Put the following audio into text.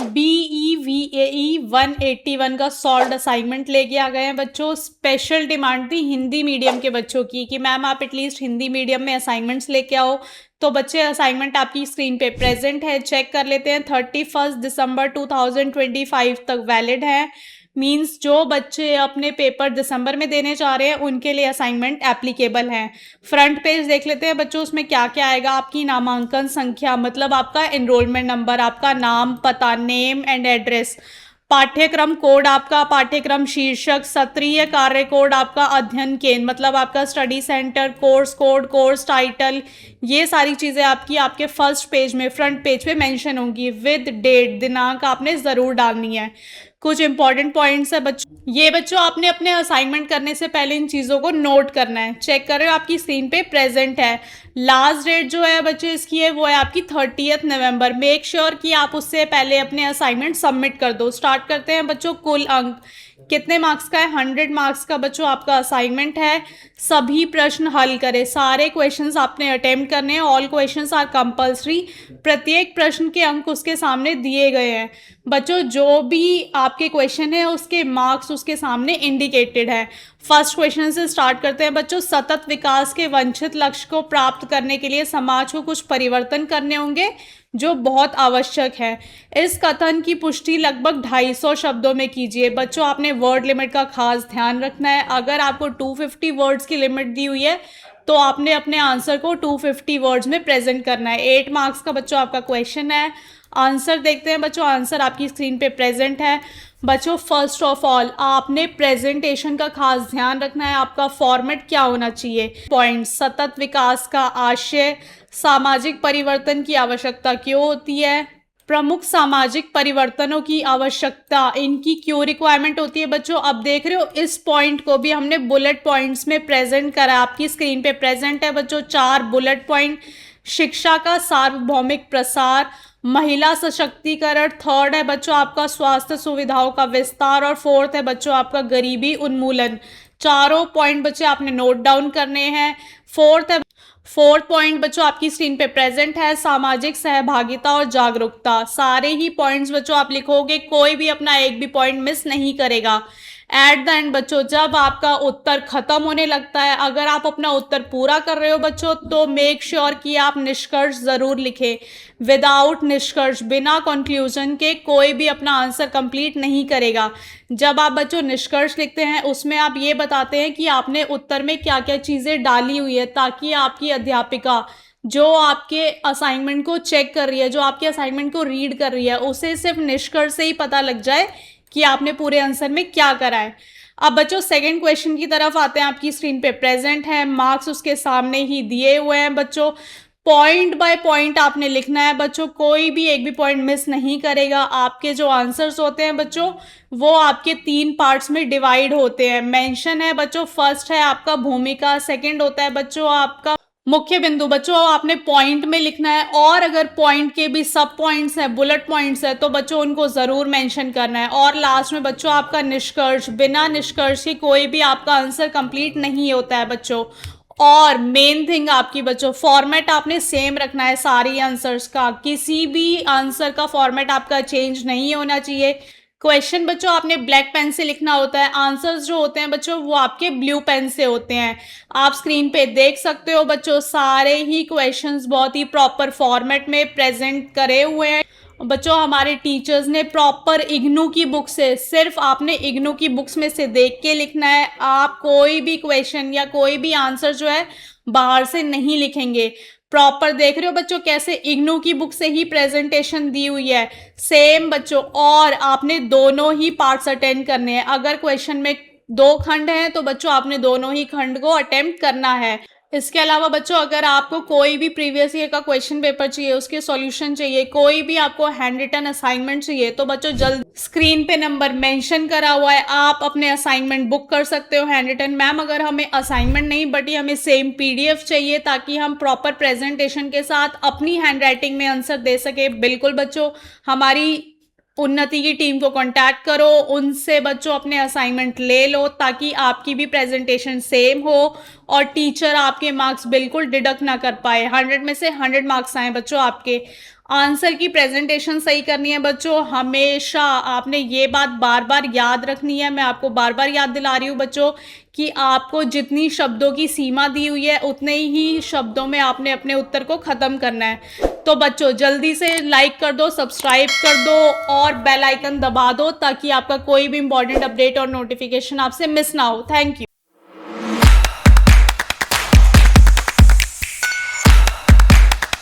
BEVAE 181 का solve assignment लेके आ गए हैं बच्चों। स्पेशल डिमांड थी हिंदी मीडियम के बच्चों की कि मैम आप एटलीस्ट हिंदी मीडियम में असाइनमेंट्स लेके आओ। तो बच्चे असाइनमेंट आपकी स्क्रीन पे प्रेजेंट है, चेक कर लेते हैं। 31 दिसंबर 2025 तक वैलिड है। मींस जो बच्चे अपने पेपर दिसंबर में देने जा रहे हैं उनके लिए असाइनमेंट एप्लीकेबल है। फ्रंट पेज देख लेते हैं बच्चों, उसमें क्या क्या आएगा। आपकी नामांकन संख्या मतलब आपका एनरोलमेंट नंबर, आपका नाम पता, नेम एंड एड्रेस, पाठ्यक्रम कोड आपका, पाठ्यक्रम शीर्षक, सत्रीय कार्य कोड आपका, अध्ययन केंद्र मतलब आपका study centre, course code, course title, ये सारी चीज़ें आपकी आपके फर्स्ट पेज में फ्रंट पेज पे मेंशन होंगी विद डेट, दिनांक आपने ज़रूर डालनी है। कुछ इंपॉर्टेंट पॉइंट्स है बच्चों, ये बच्चों आपने अपने असाइनमेंट करने से पहले इन चीज़ों को नोट करना है। चेक कर रहे हो आपकी स्क्रीन पे प्रेजेंट है। लास्ट डेट जो है बच्चों इसकी है वो है आपकी 30 नवंबर। मेक श्योर कि आप उससे पहले अपने असाइनमेंट सबमिट कर दो। स्टार्ट करते हैं बच्चों। कुल अंक कितने मार्क्स का है? 100 मार्क्स का बच्चों आपका असाइनमेंट है। सभी प्रश्न हल करें, सारे क्वेश्चंस आपने अटेम्प्ट करने हैं। All questions are compulsory. प्रत्येक प्रश्न के अंक उसके सामने दिए गए हैं बच्चों। जो भी आपके क्वेश्चन है उसके मार्क्स उसके सामने इंडिकेटेड है। फर्स्ट क्वेश्चन से स्टार्ट करते हैं बच्चों। सतत विकास के वांछित लक्ष्य को प्राप्त करने के लिए समाज को कुछ परिवर्तन करने होंगे जो बहुत आवश्यक है। इस कथन की पुष्टि लगभग 250 शब्दों में कीजिए। बच्चों आपने वर्ड लिमिट का खास ध्यान रखना है। अगर आपको 250 वर्ड्स की लिमिट दी हुई है तो आपने अपने आंसर को 250 वर्ड्स में प्रेजेंट करना है। 8 मार्क्स का बच्चों आपका क्वेश्चन है। आंसर देखते हैं बच्चों। आंसर आपकी स्क्रीन पे प्रेजेंट है बच्चों। फर्स्ट ऑफ ऑल आपने प्रेजेंटेशन का खास ध्यान रखना है। आपका फॉर्मेट क्या होना चाहिए? पॉइंट, सतत विकास का आशय, सामाजिक परिवर्तन की आवश्यकता क्यों होती है, प्रमुख सामाजिक परिवर्तनों की आवश्यकता, इनकी क्यों रिक्वायरमेंट होती है बच्चों। अब देख रहे हो इस पॉइंट को भी हमने बुलेट पॉइंट्स में प्रेजेंट करा। आपकी स्क्रीन पे प्रेजेंट है बच्चों 4 बुलेट पॉइंट। शिक्षा का सार्वभौमिक प्रसार, महिला सशक्तिकरण, थर्ड है बच्चों आपका स्वास्थ्य सुविधाओं का विस्तार, और फोर्थ है बच्चों आपका गरीबी उन्मूलन। चारों पॉइंट बच्चे आपने नोट डाउन करने हैं। फोर्थ पॉइंट बच्चों आपकी स्क्रीन पे प्रेजेंट है सामाजिक सहभागिता और जागरूकता। सारे ही पॉइंट्स बच्चों आप लिखोगे, कोई भी अपना एक भी पॉइंट मिस नहीं करेगा। एट द एंड बच्चों जब आपका उत्तर खत्म होने लगता है, अगर आप अपना उत्तर पूरा कर रहे हो बच्चों तो मेक श्योर कि आप निष्कर्ष जरूर लिखें। विदाउट निष्कर्ष, बिना कंक्लूजन के कोई भी अपना आंसर कंप्लीट नहीं करेगा। जब आप बच्चों निष्कर्ष लिखते हैं उसमें आप ये बताते हैं कि आपने उत्तर में क्या क्या चीज़ें डाली हुई है, ताकि आपकी अध्यापिका जो आपके असाइनमेंट को चेक कर रही है, जो आपके असाइनमेंट को रीड कर रही है, उसे सिर्फ निष्कर्ष से ही पता लग जाए कि आपने पूरे आंसर में क्या करा है। अब बच्चों सेकंड क्वेश्चन की तरफ आते हैं। आपकी स्क्रीन पे प्रेजेंट है, मार्क्स उसके सामने ही दिए हुए हैं बच्चों। पॉइंट बाय पॉइंट आपने लिखना है बच्चों, कोई भी एक भी पॉइंट मिस नहीं करेगा। आपके जो आंसर्स होते हैं बच्चों वो आपके 3 पार्ट्स में डिवाइड होते हैं। मेंशन है बच्चों, फर्स्ट है आपका भूमिका, सेकंड होता है बच्चों आपका मुख्य बिंदु। बच्चों आपने पॉइंट में लिखना है, और अगर पॉइंट के भी सब पॉइंट्स हैं, बुलेट पॉइंट्स है, तो बच्चों उनको जरूर मेंशन करना है। और लास्ट में बच्चों आपका निष्कर्ष, बिना निष्कर्ष के कोई भी आपका आंसर कंप्लीट नहीं होता है बच्चों। और मेन थिंग आपकी बच्चों फॉर्मेट आपने सेम रखना है सारी आंसर्स का, किसी भी आंसर का फॉर्मेट आपका चेंज नहीं होना चाहिए। क्वेश्चन बच्चों आपने ब्लैक पेन से लिखना होता है, आंसर्स जो होते हैं बच्चों वो आपके ब्लू पेन से होते हैं। आप स्क्रीन पे देख सकते हो बच्चों सारे ही क्वेश्चंस बहुत ही प्रॉपर फॉर्मेट में प्रेजेंट करे हुए हैं बच्चों। हमारे टीचर्स ने प्रॉपर इग्नू की बुक से, सिर्फ आपने इग्नू की बुक्स में से देख के लिखना है। आप कोई भी क्वेश्चन या कोई भी आंसर जो है बाहर से नहीं लिखेंगे। प्रॉपर देख रहे हो बच्चों कैसे इग्नू की बुक से ही प्रेजेंटेशन दी हुई है सेम बच्चों। और आपने दोनों ही पार्ट्स अटेंड करने हैं। अगर क्वेश्चन में 2 खंड हैं तो बच्चों आपने दोनों ही खंड को अटेम्प्ट करना है। इसके अलावा बच्चों अगर आपको कोई भी प्रीवियस ईयर का क्वेश्चन पेपर चाहिए, उसके सॉल्यूशन चाहिए, कोई भी आपको हैंड रिटन असाइनमेंट चाहिए, तो बच्चों जल्द स्क्रीन पे नंबर मेंशन करा हुआ है, आप अपने असाइनमेंट बुक कर सकते हो हैंड रिटन। मैम अगर हमें असाइनमेंट नहीं बट ये हमें सेम PDF चाहिए ताकि हम प्रॉपर प्रेजेंटेशन के साथ अपनी हैंड राइटिंग में आंसर दे सके, बिल्कुल बच्चों हमारी उन्नति की टीम को कांटेक्ट करो, उनसे बच्चों अपने असाइनमेंट ले लो ताकि आपकी भी प्रेजेंटेशन सेम हो और टीचर आपके मार्क्स बिल्कुल डिडक्ट ना कर पाए। 100 में से 100 मार्क्स आए बच्चों आपके। आंसर की प्रेजेंटेशन सही करनी है बच्चों। हमेशा आपने ये बात बार-बार याद रखनी है, मैं आपको बार-बार याद दिला रही हूँ बच्चों कि आपको जितनी शब्दों की सीमा दी हुई है उतने ही शब्दों में आपने अपने उत्तर को ख़त्म करना है। तो बच्चों जल्दी से लाइक कर दो, सब्सक्राइब कर दो और बेल आइकन दबा दो ताकि आपका कोई भी इम्पोर्टेंट अपडेट और नोटिफिकेशन आपसे मिस ना हो। Thank you.